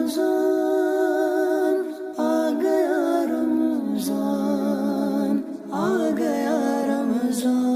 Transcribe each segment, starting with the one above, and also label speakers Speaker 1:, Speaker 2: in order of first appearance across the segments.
Speaker 1: रमज़ान आ गया, रमज़ान आ गया, रमज़ान।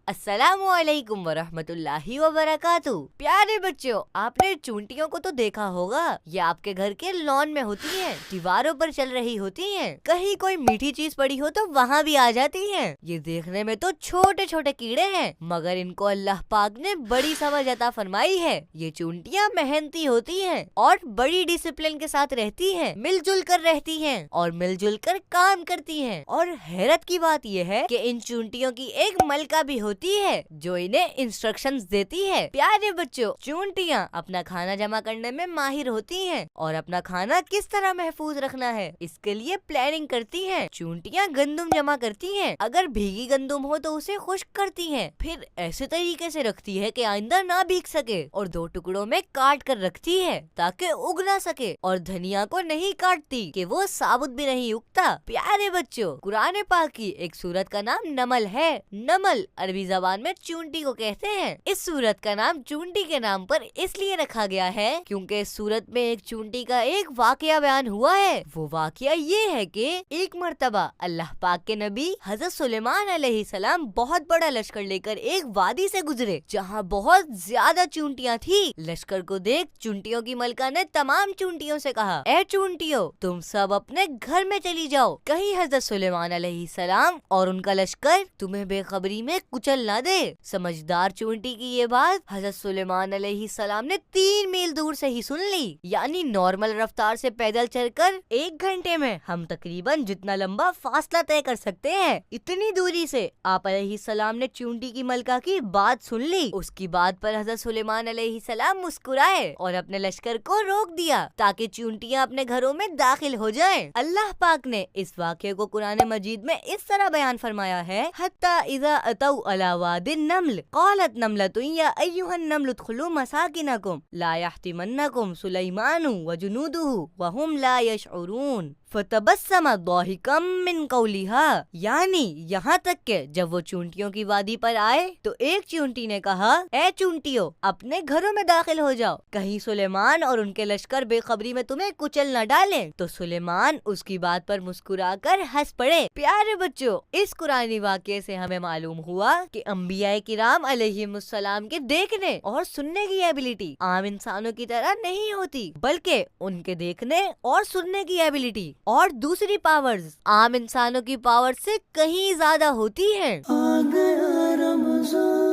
Speaker 2: अस्सलामु अलैकुम वरहमतुल्लाहि वबरकातुहू। प्यारे बच्चों, आपने चूंटियों को तो देखा होगा। ये आपके घर के लॉन में होती हैं, दीवारों पर चल रही होती हैं, कहीं कोई मीठी चीज पड़ी हो तो वहाँ भी आ जाती हैं। ये देखने में तो छोटे छोटे कीड़े हैं, मगर इनको अल्लाह पाक ने बड़ी समझ अता फरमाई है। ये चूंटियाँ मेहनती होती हैं और बड़ी डिसिप्लिन के साथ रहती हैं, मिलजुल कर रहती हैं और मिलजुल कर काम करती हैं। और हैरत की बात यह है कि इन चूंटियों की एक मलका भी होती है जो इन्हें इंस्ट्रक्शंस देती है। प्यारे बच्चों, चूंटियाँ अपना खाना जमा करने में माहिर होती हैं और अपना खाना किस तरह महफूज रखना है इसके लिए प्लानिंग करती हैं। चूंटियाँ गंदम जमा करती हैं, अगर भीगी गंदम हो तो उसे खुश्क करती हैं, फिर ऐसे तरीके से रखती है कि आइंदा ना भीग सके और 2 टुकड़ों में काट कर रखती है ताकि उग ना सके। और धनिया को नहीं काटती कि वो साबुत भी नहीं उगता। प्यारे बच्चों, कुरान पाक की एक सूरत का नाम नमल है। नमल अरबी ज़बान में चूंटी को कहते हैं। इस सूरत का नाम चूंटी के नाम पर इसलिए रखा गया है क्योंकि इस सूरत में एक चूंटी का एक वाकया बयान हुआ है। वो वाकया ये है कि एक मर्तबा अल्लाह पाक के नबी हजरत सुलेमान अलैहिस्सलाम बहुत बड़ा लश्कर लेकर एक वादी से गुजरे जहाँ बहुत ज्यादा चूंटियाँ थी। लश्कर को देख चूंटियों की मलका ने तमाम चूंटियों से कहा, ए चूंटियों, तुम सब अपने घर में चली जाओ, कहीं हजरत सुलेमान अलैहिस्सलाम और उनका लश्कर तुम्हें बेखबरी में कुचल ना दे। समझदार चूंटी की ये बात हजरत सुलेमान अलैहिस्सलाम ने 3 मील दूर से ही सुन ली। यानी नॉर्मल रफ्तार से पैदल चलकर 1 घंटे में हम तकरीबन जितना लंबा फासला तय कर सकते हैं, इतनी दूरी से आप अलैहिस्सलाम ने चूंटी की मलका की बात सुन ली। उसकी बात पर हजरत सुलेमान अलैहिस्सलाम मुस्कुराए और अपने लश्कर को रोक दिया ताकि चूंटियाँ अपने घरों में दाखिल हो जाएं। अल्लाह पाक ने इस वाक़े को कुरान मजीद में इस तरह बयान फरमाया है, हत्ता इज़ा अतौ अला वादिन नम्ल क़ालत नम्लतुन या अय्युहन नम्लु उदखुलू मसाकिनकुम ला यहतिमन्नकुम सुलैमानु व जुनूदुहु व हुम ला यशउरून फतबस्सम दाहिकम मिन कौलिहा। यानी यहाँ तक के जब वो चूंटियों की वादी पर आए तो एक चूंटी ने कहा, ए चूंटियों, अपने घरों में दाखिल हो जाओ, कहीं सुलेमान और उनके लश्कर बेखबरी में तुम्हें कुचल न डालें। तो सुलेमान उसकी बात पर मुस्कुराकर हंस पड़े। प्यारे बच्चों, इस कुरानी वाक़ये से हमें मालूम हुआ कि अंबियाए किराम अलैहिमुस्सलाम के देखने और सुनने की एबिलिटी आम इंसानों की तरह नहीं होती, बल्कि उनके देखने और सुनने की एबिलिटी और दूसरी पावर्स आम इंसानों की पावर से कहीं ज्यादा होती हैं।
Speaker 1: आ गया रमज़ान।